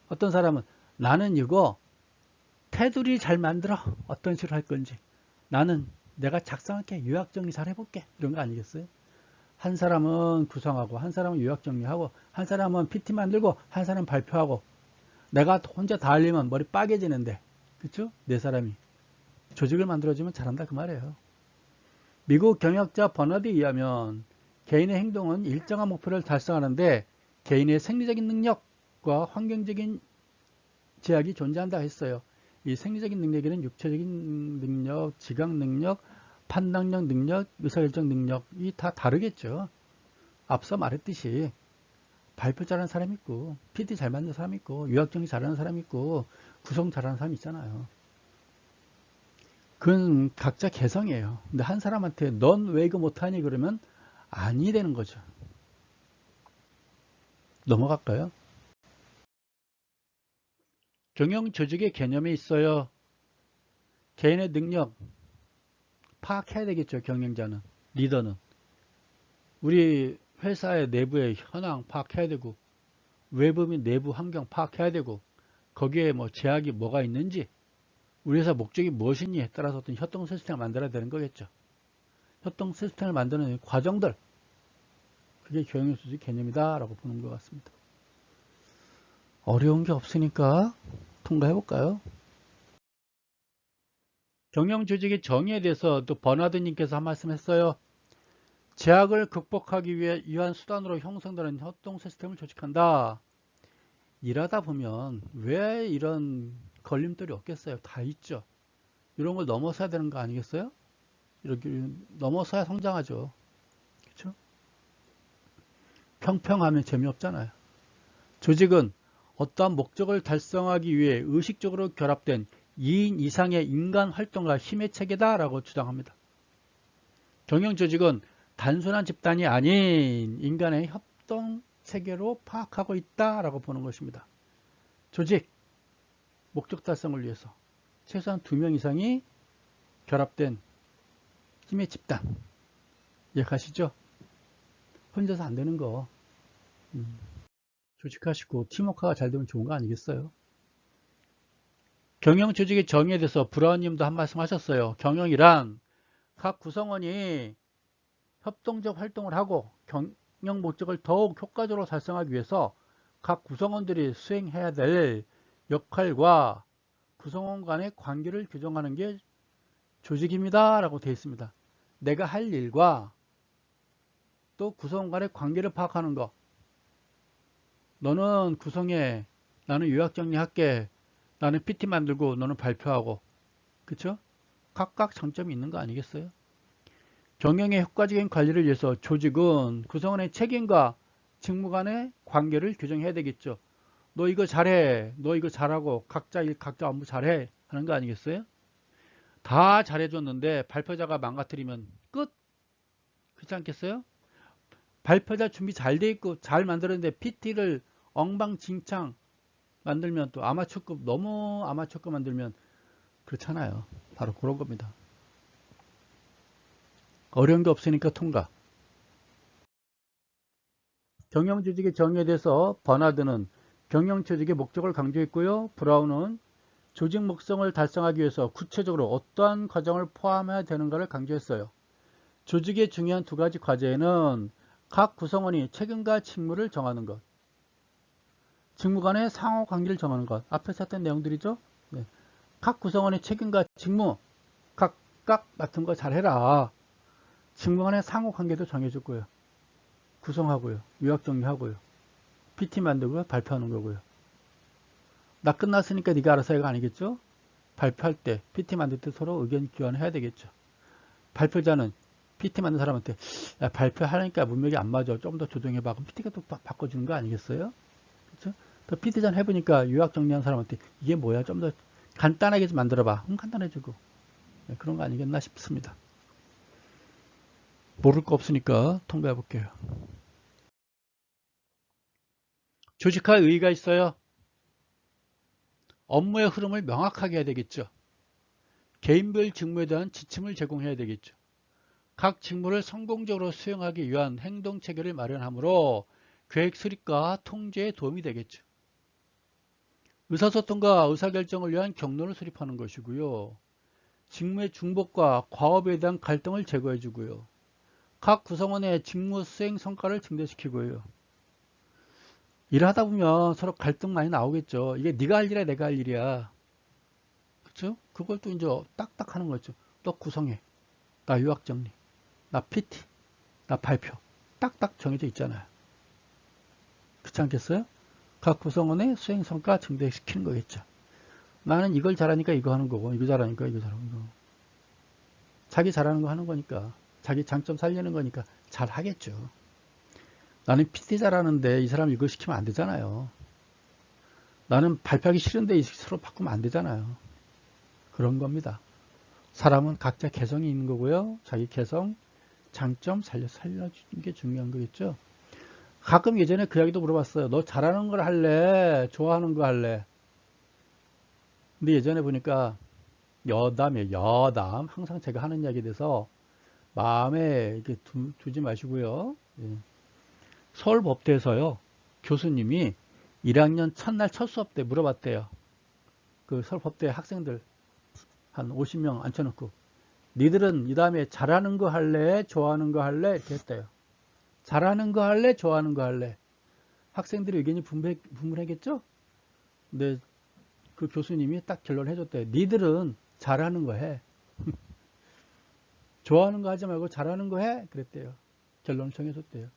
[SPEAKER 1] 어떤 사람은 나는 이거 테두리 잘 만들어. 어떤 식으로 할 건지. 나는 내가 작성할게. 요약 정리 잘 해볼게. 이런 거 아니겠어요? 한 사람은 구성하고, 한 사람은 요약 정리하고, 한 사람은 PT 만들고, 한 사람은 발표하고. 내가 혼자 다 하려면 머리 빠개지는데. 그쵸? 4사람이. 조직을 만들어주면 잘한다 그 말이에요. 미국 경영학자 버너드에 의하면 개인의 행동은 일정한 목표를 달성하는데 개인의 생리적인 능력과 환경적인 제약이 존재한다 했어요. 이 생리적인 능력에는 육체적인 능력, 지각 능력, 판단력 능력, 의사결정 능력이 다 다르겠죠. 앞서 말했듯이 발표 잘하는 사람 있고 PT 잘 만드는 사람 있고 요약정리 잘하는 사람 있고 구성 잘하는 사람 있잖아요. 그건 각자 개성이에요. 근데 한 사람한테 넌 왜 이거 못하니 그러면 아니 되는 거죠. 넘어갈까요? 경영 조직의 개념이 있어요. 개인의 능력 파악해야 되겠죠. 경영자는, 리더는. 우리 회사의 내부의 현황 파악해야 되고 외부 및 내부 환경 파악해야 되고 거기에 뭐 제약이 뭐가 있는지 우리 회사 목적이 무엇이니에 따라서 어떤 협동 시스템을 만들어야 되는 거겠죠. 협동 시스템을 만드는 과정들, 그게 경영 조직 개념이다 라고 보는 것 같습니다. 어려운 게 없으니까 통과해 볼까요? 경영 조직의 정의에 대해서 또 버나드님께서 한 말씀 했어요. 제약을 극복하기 위한 수단으로 형성되는 협동 시스템을 조직한다. 일하다 보면 왜 이런 걸림돌이 없겠어요? 다 있죠. 이런 걸 넘어서야 되는 거 아니겠어요? 이렇게 넘어서야 성장하죠. 그렇죠? 평평하면 재미없잖아요. 조직은 어떠한 목적을 달성하기 위해 의식적으로 결합된 2인 이상의 인간 활동과 힘의 체계다라고 주장합니다. 경영 조직은 단순한 집단이 아닌 인간의 협동 체계로 파악하고 있다라고 보는 것입니다. 조직, 목적 달성을 위해서 최소한 2명 이상이 결합된 힘의 집단. 이해가시죠? 혼자서 안 되는 거. 조직하시고 팀워크가 잘 되면 좋은 거 아니겠어요? 경영 조직의 정의에 대해서 브라운님도 한 말씀 하셨어요. 경영이란 각 구성원이 협동적 활동을 하고 경영 목적을 더욱 효과적으로 달성하기 위해서 각 구성원들이 수행해야 될 역할과 구성원 간의 관계를 규정하는 게 조직입니다 라고 되어 있습니다. 내가 할 일과 또 구성원 간의 관계를 파악하는 거. 너는 구성해, 나는 요약 정리할게, 나는 PT 만들고 너는 발표하고. 그쵸? 각각 장점이 있는 거 아니겠어요? 경영의 효과적인 관리를 위해서 조직은 구성원의 책임과 직무 간의 관계를 규정해야 되겠죠. 너 이거 잘해, 너 이거 잘하고 각자 일 각자 업무 잘해 하는 거 아니겠어요? 다 잘해줬는데 발표자가 망가뜨리면 끝. 그렇지 않겠어요? 발표자 준비 잘 돼 있고 잘 만들었는데 PT를 엉망진창 만들면 또 아마추어급, 너무 아마추어급 만들면 그렇잖아요. 바로 그런 겁니다. 어려운 게 없으니까 통과. 경영조직의 정의에 대해서 버나드는 경영조직의 목적을 강조했고요. 브라운은 조직 목적을 달성하기 위해서 구체적으로 어떠한 과정을 포함해야 되는가를 강조했어요. 조직의 중요한 2가지 과제에는 각 구성원이 책임과 직무를 정하는 것, 직무 간의 상호 관계를 정하는 것. 앞에서 했던 내용들이죠. 네. 각 구성원의 책임과 직무 각각 맡은 거 잘해라. 직무 간의 상호 관계도 정해줬고요. 구성하고요. 요약 정리하고요. PT 만들고요. 발표하는 거고요. 나 끝났으니까 네가 알아서 해가 아니겠죠? 발표할 때, PT 만들 때 서로 의견 교환해야 되겠죠. 발표자는 PT 만든 사람한테 야, 발표하니까 문맥이 안 맞아. 좀 더 조정해봐. 그럼 PT가 또 바꿔주는 거 아니겠어요? 그렇죠? 또 PT전 해보니까 요약 정리한 사람한테 이게 뭐야? 좀 더 간단하게 좀 만들어봐. 간단해지고. 네, 그런 거 아니겠나 싶습니다. 모를 거 없으니까 통과해 볼게요. 조직화에 의의가 있어요. 업무의 흐름을 명확하게 해야 되겠죠. 개인별 직무에 대한 지침을 제공해야 되겠죠. 각 직무를 성공적으로 수행하기 위한 행동 체계를 마련하므로 계획 수립과 통제에 도움이 되겠죠. 의사소통과 의사결정을 위한 경로를 수립하는 것이고요. 직무의 중복과 과업에 대한 갈등을 제거해 주고요. 각 구성원의 직무 수행 성과를 증대시키고요. 일하다 보면 서로 갈등 많이 나오겠죠. 이게 네가 할 일이야, 내가 할 일이야. 그렇죠? 그걸 또 이제 딱딱 하는 거죠. 너 구성해. 나 요약 정리. 나 PT. 나 발표. 딱딱 정해져 있잖아요. 그렇지 않겠어요? 각 구성원의 수행 성과 증대시키는 거겠죠. 나는 이걸 잘하니까 이거 하는 거고, 이거 잘하니까 이거 잘하는 거고. 자기 잘하는 거 하는 거니까, 자기 장점 살리는 거니까 잘 하겠죠. 나는 PT 잘하는데 이 사람 이거 시키면 안 되잖아요. 나는 발표하기 싫은데 서로 바꾸면 안 되잖아요. 그런 겁니다. 사람은 각자 개성이 있는 거고요. 자기 개성, 장점 살려주는 게 중요한 거겠죠. 가끔 예전에 그 이야기도 물어봤어요. 너 잘하는 걸 할래? 좋아하는 거 할래? 근데 예전에 보니까 여담이에요. 여담. 항상 제가 하는 이야기에 대해서 마음에 이렇게 두지 마시고요. 예. 서울법대에서요. 교수님이 1학년 첫날 첫 수업 때 물어봤대요. 그 서울법대 학생들 한 50명 앉혀놓고 니들은 이 다음에 잘하는 거 할래? 좋아하는 거 할래? 이렇게 했대요. 잘하는 거 할래? 좋아하는 거 할래? 학생들의 의견이 분분했겠죠? 근데 그 교수님이 딱 결론을 해줬대요. 니들은 잘하는 거 해. 좋아하는 거 하지 말고 잘하는 거 해. 그랬대요. 결론을 정해줬대요.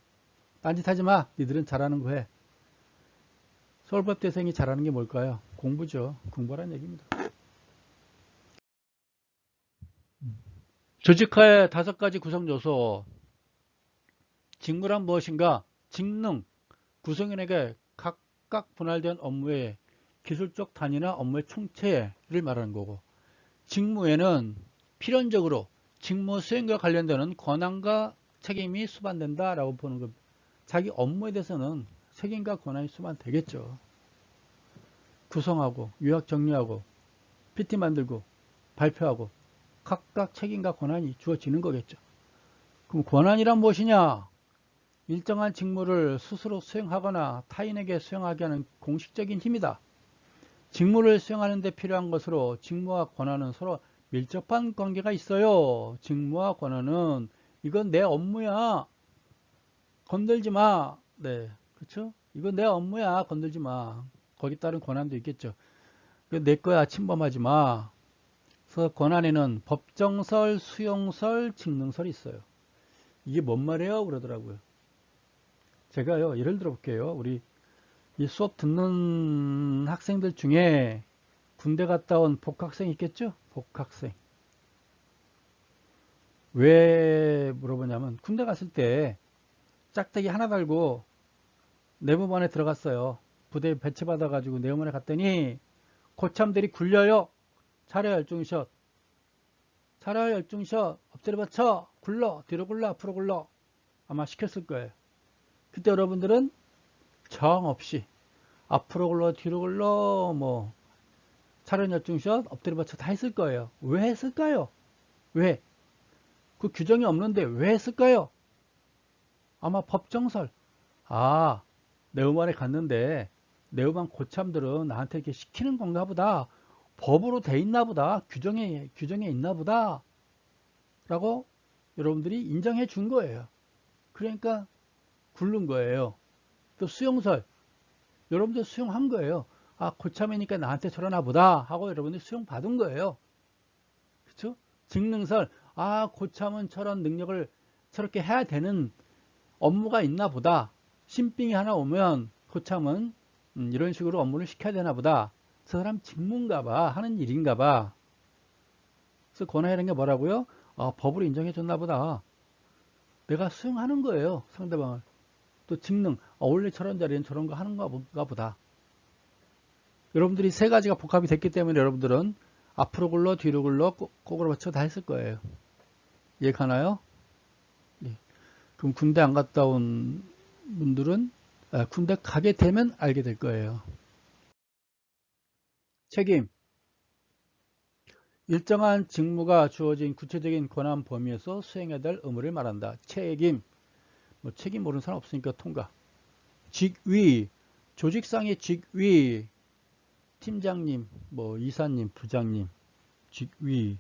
[SPEAKER 1] 딴짓 하지 마. 니들은 잘하는 거 해. 서울법대생이 잘하는 게 뭘까요? 공부죠. 공부란 얘기입니다. 조직화의 5가지 구성 요소. 직무란 무엇인가? 직능, 구성인에게 각각 분할된 업무의 기술적 단위나 업무의 총체를 말하는 거고, 직무에는 필연적으로 직무 수행과 관련되는 권한과 책임이 수반된다라고 보는 겁니다. 자기 업무에 대해서는 책임과 권한이 수반되겠죠. 구성하고 요약 정리하고 PT 만들고 발표하고 각각 책임과 권한이 주어지는 거겠죠. 그럼 권한이란 무엇이냐? 일정한 직무를 스스로 수행하거나 타인에게 수행하게 하는 공식적인 힘이다. 직무를 수행하는 데 필요한 것으로 직무와 권한은 서로 밀접한 관계가 있어요. 직무와 권한은 이건 내 업무야. 건들지 마. 네, 그렇죠? 이건 내 업무야. 건들지 마. 거기 따른 권한도 있겠죠. 내 거야. 침범하지 마. 그래서 권한에는 법정설, 수용설, 직능설이 있어요. 이게 뭔 말이에요? 그러더라고요. 제가요, 예를 들어 볼게요. 우리 이 수업 듣는 학생들 중에 군대 갔다 온 복학생 있겠죠? 복학생. 왜 물어보냐면 군대 갔을 때 짝대기 하나 달고 내무반에 들어갔어요. 부대에 배치받아가지고 내무반에 갔더니 고참들이 굴려요. 차려 열중샷. 차려 열중샷. 엎드려 받쳐. 굴러. 뒤로 굴러. 앞으로 굴러. 아마 시켰을 거예요. 그때 여러분들은 정없이 앞으로 굴러 뒤로 굴러 뭐 차려 열중샷 엎드려 받쳐 다 했을 거예요. 왜 했을까요? 왜? 그 규정이 없는데 왜 했을까요? 아마 법정설. 아, 내무반에 갔는데 내무반 고참들은 나한테 이렇게 시키는 건가 보다. 법으로 돼 있나 보다. 규정에 있나 보다. 라고 여러분들이 인정해 준 거예요. 그러니까 굴른 거예요. 또 수용설. 여러분들 수용한 거예요. 아, 고참이니까 나한테 저러나 보다 하고 여러분들이 수용 받은 거예요. 그렇죠? 직능설. 아, 고참은 저런 능력을 저렇게 해야 되는 업무가 있나 보다. 신빙이 하나 오면 고참은 이런 식으로 업무를 시켜야 되나 보다. 저 사람 직무인가 봐, 하는 일인가 봐. 그래서 권한이라는 게 뭐라고요? 법으로 인정해 줬나 보다. 내가 수행하는 거예요, 상대방을. 또 직능, 원래 저런 자리엔 저런 거 하는가 보다. 여러분들이 세 가지가 복합이 됐기 때문에 여러분들은 앞으로 굴러 뒤로 굴러 꼭으로 맞춰 다 했을 거예요. 이해가나요? 예. 그럼 군대 안 갔다 온 분들은 군대 가게 되면 알게 될 거예요. 책임. 일정한 직무가 주어진 구체적인 권한 범위에서 수행해야 될 의무를 말한다. 책임. 뭐 책임 모르는 사람 없으니까 통과. 직위. 조직상의 직위. 팀장님, 뭐 이사님, 부장님, 직위.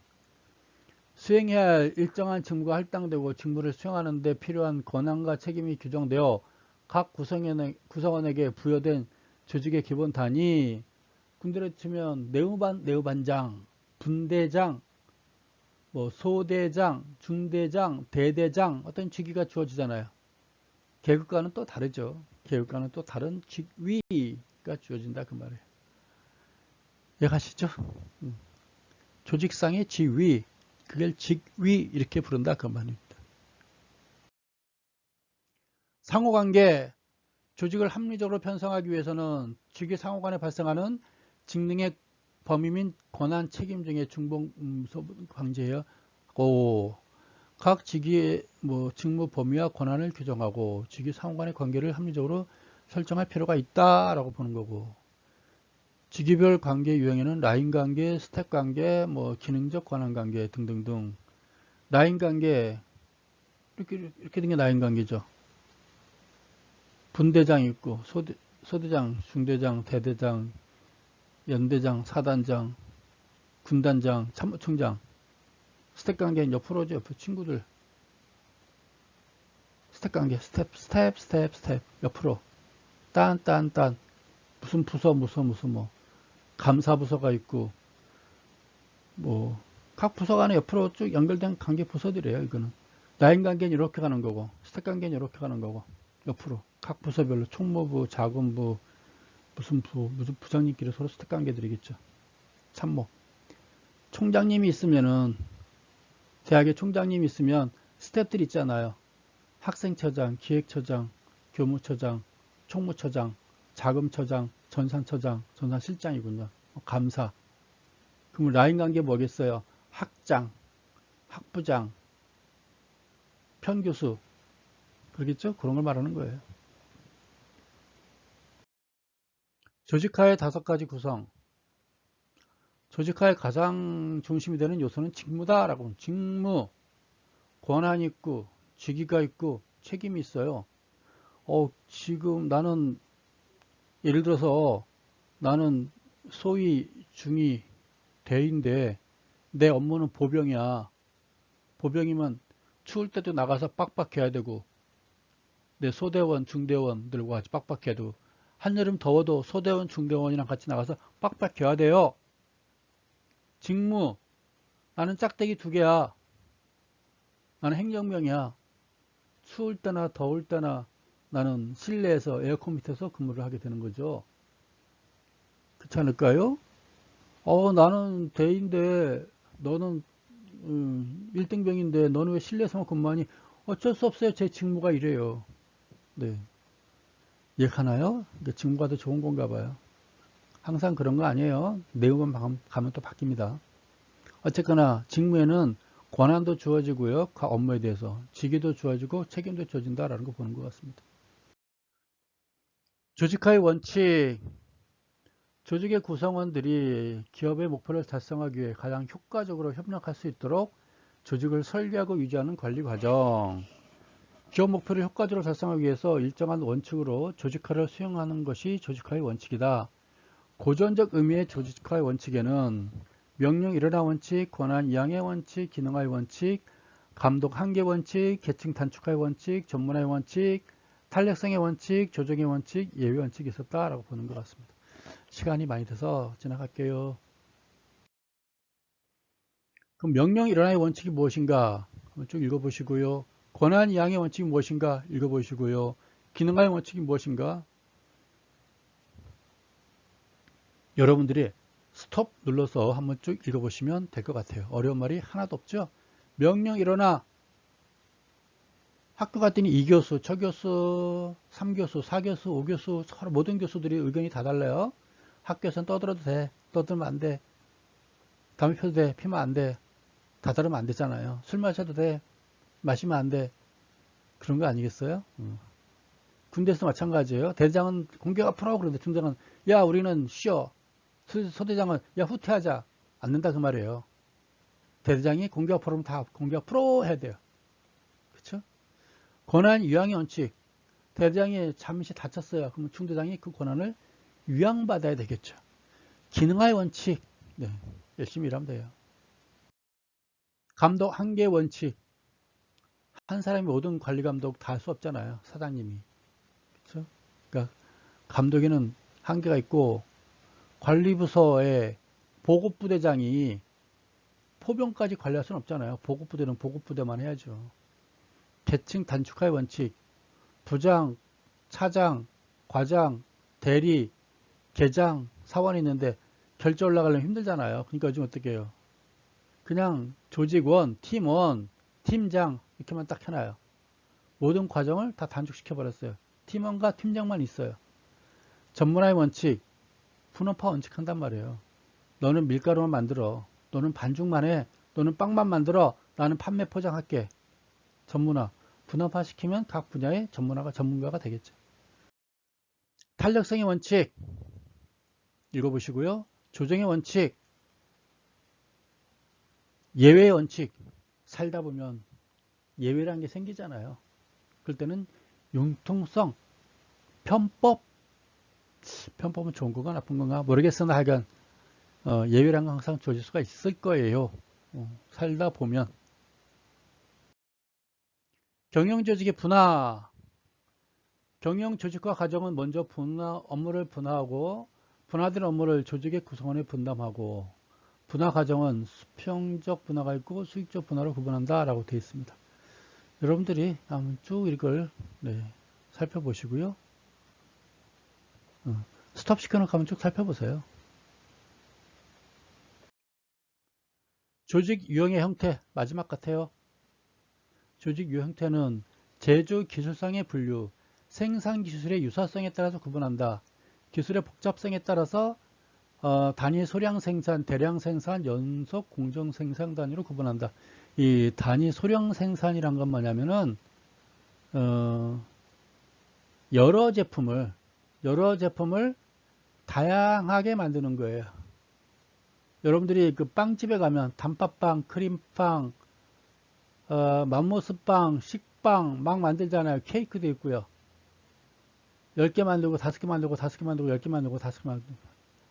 [SPEAKER 1] 수행해야 할 일정한 직무가 할당되고 직무를 수행하는 데 필요한 권한과 책임이 규정되어 각 구성원에게 부여된 조직의 기본 단위. 군대로 치면 내후반장, 분대장, 뭐 소대장, 중대장, 대대장 어떤 직위가 주어지잖아요. 계급과는 또 다르죠. 계급과는 또 다른 직위가 주어진다 그 말이에요. 이해가시죠? 조직상의 지위, 그걸 직위 이렇게 부른다 그 말입니다. 상호관계, 조직을 합리적으로 편성하기 위해서는 직위 상호간에 발생하는 직능의 범위 및 권한 책임 중에 중복 방지해야 하고, 각 직위의 직무 범위와 권한을 규정하고 직위 상호간의 관계를 합리적으로 설정할 필요가 있다라고 보는 거고, 직위별 관계 유형에는 라인 관계, 스텝 관계, 기능적 권한 관계 등등등. 라인 관계 이렇게 된 게 라인 관계죠. 분대장이 있고 소대장, 중대장, 대대장, 연대장, 사단장, 군단장, 참모총장. 스텝 관계는 옆으로죠. 옆에 친구들. 스텝 관계, 스텝 옆으로. 딴 무슨 부서 감사부서가 있고 각 부서 간에 옆으로 쭉 연결된 관계 부서들이에요. 이거는 라인 관계는 이렇게 가는 거고 스텝 관계는 이렇게 가는 거고 옆으로 각 부서별로 총무부, 자금부, 무슨 부장님끼리 서로 스텝 관계들이겠죠. 참모. 총장님이 있으면은 대학에 총장님이 있으면 스텝들이 있잖아요. 학생처장, 기획처장, 교무처장, 총무처장, 자금처장, 전산실장이군요. 감사. 그럼 라인 관계 뭐겠어요? 학장, 학부장, 편교수. 그러겠죠? 그런 걸 말하는 거예요. 조직화의 5가지 구성. 조직화의 가장 중심이 되는 요소는 직무다라고. 직무, 권한이 있고, 직위가 있고, 책임이 있어요. 지금 나는 예를 들어서 나는 소위 중위 대인데 내 업무는 보병이야. 보병이면 추울 때도 나가서 빡빡해야 되고 내 소대원, 중대원들과 같이 빡빡해야 되고 한여름 더워도 소대원, 중대원이랑 같이 나가서 빡빡해야 돼요. 직무, 나는 짝대기 2개야. 나는 행정병이야. 추울 때나 더울 때나 나는 실내에서 에어컨 밑에서 근무를 하게 되는 거죠. 그렇지 않을까요? 나는 대인데 너는 1등병인데 너는 왜 실내에서만 근무하니? 어쩔 수 없어요. 제 직무가 이래요. 네. 이해하나요? 직무가 더 좋은 건가 봐요. 항상 그런 거 아니에요. 내용만 가면 또 바뀝니다. 어쨌거나 직무에는 권한도 주어지고요. 그 업무에 대해서 직위도 주어지고 책임도 주어진다라는 거 보는 것 같습니다. 조직화의 원칙. 조직의 구성원들이 기업의 목표를 달성하기 위해 가장 효과적으로 협력할 수 있도록 조직을 설계하고 유지하는 관리 과정. 기업 목표를 효과적으로 달성하기 위해서 일정한 원칙으로 조직화를 수행하는 것이 조직화의 원칙이다. 고전적 의미의 조직화의 원칙에는 명령 일원화 원칙, 권한 이양의 원칙, 기능화의 원칙, 감독 한계 원칙, 계층 단축화의 원칙, 전문화의 원칙, 탄력성의 원칙, 조정의 원칙, 예외 원칙이 있었다라고 보는 것 같습니다. 시간이 많이 돼서 지나갈게요. 그럼 명령 일원화의 원칙이 무엇인가? 한번 쭉 읽어보시고요. 권한 이양의 원칙이 무엇인가? 읽어보시고요. 기능화의 원칙이 무엇인가? 여러분들이 스톱 눌러서 한번 쭉 읽어보시면 될 것 같아요. 어려운 말이 하나도 없죠. 명령 일어나. 학교 갔더니 2교수, 저교수, 3교수, 4교수, 5교수 서로 모든 교수들이 의견이 다 달라요. 학교에서는 떠들어도 돼. 떠들면 안 돼. 담배 펴도 돼. 피면 안 돼. 다 다르면 안 되잖아요. 술 마셔도 돼. 마시면 안 돼. 그런 거 아니겠어요? 군대에서 마찬가지예요. 대장은 공격 앞으로 그러는데 중대장은 야 우리는 쉬어. 소대장은 야 후퇴하자. 안 된다 그 말이에요. 대대장이 공격 앞으로면 다 공격 앞으로 해야 돼요. 그렇죠? 권한 유양의 원칙. 대대장이 잠시 다쳤어요. 그러면 중대장이 그 권한을 유양받아야 되겠죠. 기능화의 원칙. 네, 열심히 일하면 돼요. 감독 한계 원칙. 한 사람이 모든 관리 감독 다 할 수 없잖아요. 사장님이. 그렇죠? 그러니까 감독에는 한계가 있고 관리부서의 보급부대장이 포병까지 관리할 수는 없잖아요. 보급부대는 보급부대만 해야죠. 계층 단축화의 원칙. 부장, 차장, 과장, 대리, 계장, 사원이 있는데 결제 올라가려면 힘들잖아요. 그러니까 요즘 어떻게 해요? 그냥 조직원, 팀원, 팀장 이렇게만 딱 해놔요. 모든 과정을 다 단축시켜 버렸어요. 팀원과 팀장만 있어요. 전문화의 원칙, 분업화 원칙 한단 말이에요. 너는 밀가루만 만들어. 너는 반죽만 해. 너는 빵만 만들어. 나는 판매 포장할게. 전문화. 분업화 시키면 각 분야의 전문가가 되겠죠. 탄력성의 원칙 읽어보시고요. 조정의 원칙, 예외의 원칙. 살다 보면 예외라는 게 생기잖아요. 그럴 때는 융통성, 편법은 좋은 건가 나쁜 건가 모르겠으나 하여간 예외라는 건 항상 주어질 수가 있을 거예요. 살다 보면. 경영조직의 분화. 경영조직과 과정은 먼저 업무를 분화하고 분화된 업무를 조직의 구성원에 분담하고 분화 과정은 수평적 분화가 있고 수익적 분화로 구분한다 라고 되어 있습니다. 여러분들이 한번 쭉 이걸 살펴보시고요. 스톱 시켜놓고 한번 쭉 살펴보세요. 조직 유형의 형태 마지막 같아요. 조직 유형 형태는 제조 기술상의 분류, 생산 기술의 유사성에 따라서 구분한다. 기술의 복잡성에 따라서 단위 소량 생산, 대량 생산, 연속 공정 생산 단위로 구분한다. 이 단위 소량 생산이란 건 뭐냐면은 여러 제품을 다양하게 만드는 거예요. 여러분들이 그 빵집에 가면 단팥빵, 크림빵, 맘모스빵, 식빵 막 만들잖아요. 케이크도 있고요. 10개 만들고 5개 만들고 5개 만들고 10개 만들고 5개 만들고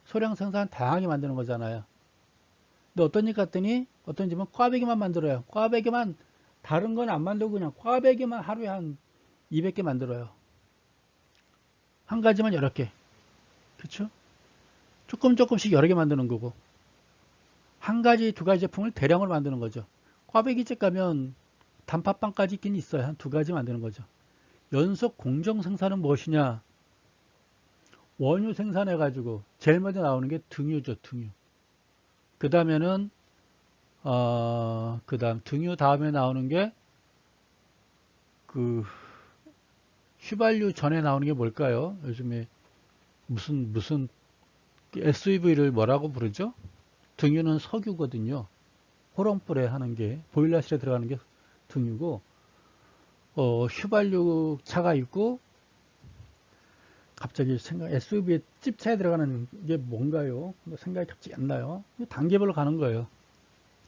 [SPEAKER 1] 소량 생산 다양하게 만드는 거잖아요. 근데 어떤 집 갔더니 어떤 집은 꽈배기만 만들어요. 꽈배기만 다른 건 안 만들고 그냥 꽈배기만 하루에 한 200개 만들어요. 한 가지만 여러 개. 그렇죠? 조금씩 여러 개 만드는 거고 한 가지 두 가지 제품을 대량으로 만드는 거죠. 꽈배기집 가면 단팥빵까지 있긴 있어요. 한 두 가지 만드는 거죠. 연속 공정 생산은 무엇이냐? 원유 생산해 가지고 제일 먼저 나오는 게 등유죠. 등유. 그 다음에는 등유 다음에 나오는 게 그 휘발유 전에 나오는 게 뭘까요? 요즘에 무슨 SUV를 뭐라고 부르죠? 등유는 석유거든요. 호롱불에 하는 게 보일러실에 들어가는 게 등유고 휘발유 차가 있고 갑자기 SUV에 찝차에 들어가는 게 뭔가요? 생각이 갑자기 안 나요. 단계별로 가는 거예요.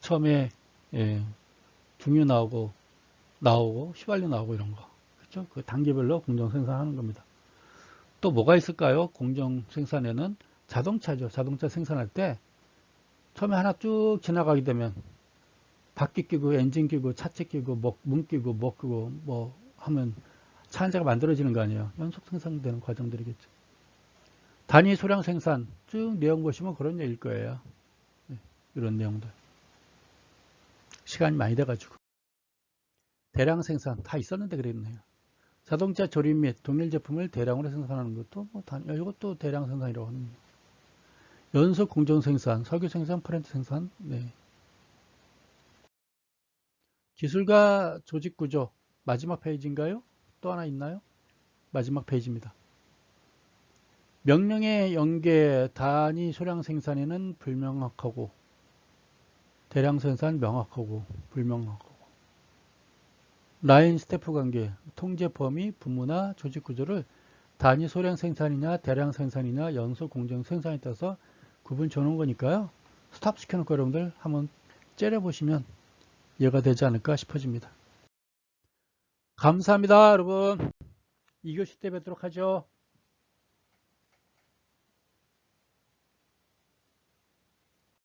[SPEAKER 1] 처음에 등유 나오고 휘발유 나오고 이런 거. 그렇죠? 그 단계별로 공정 생산하는 겁니다. 또 뭐가 있을까요? 공정 생산에는 자동차죠. 자동차 생산할 때 처음에 하나 쭉 지나가게 되면 바퀴 끼고 엔진 끼고 차체 끼고 문 끼고 끼고 뭐 하면 차 한 대가 만들어지는 거 아니에요. 연속 생산되는 과정들이겠죠. 단위 소량 생산 쭉 내용 보시면 그런 얘기일 거예요. 이런 내용들. 시간이 많이 돼가지고. 대량 생산 다 있었는데 그랬네요. 자동차 조립 및 동일 제품을 대량으로 생산하는 것도 이것도 대량 생산이라고 합니다. 연속 공정 생산, 석유 생산, 프렌트 생산. 네. 기술과 조직 구조. 마지막 페이지인가요? 또 하나 있나요? 마지막 페이지입니다. 명령의 연계, 단위 소량 생산에는 불명확하고, 대량 생산 명확하고, 불명확하고. 라인 스태프 관계, 통제 범위, 분무나 조직 구조를 단위 소량 생산이냐, 대량 생산이냐, 연속 공정 생산에 따라서 구분 줘놓은 거니까요. 스탑 시켜놓고 여러분들 한번 째려보시면 이해가 되지 않을까 싶어집니다. 감사합니다, 여러분. 2교시 때 뵙도록 하죠.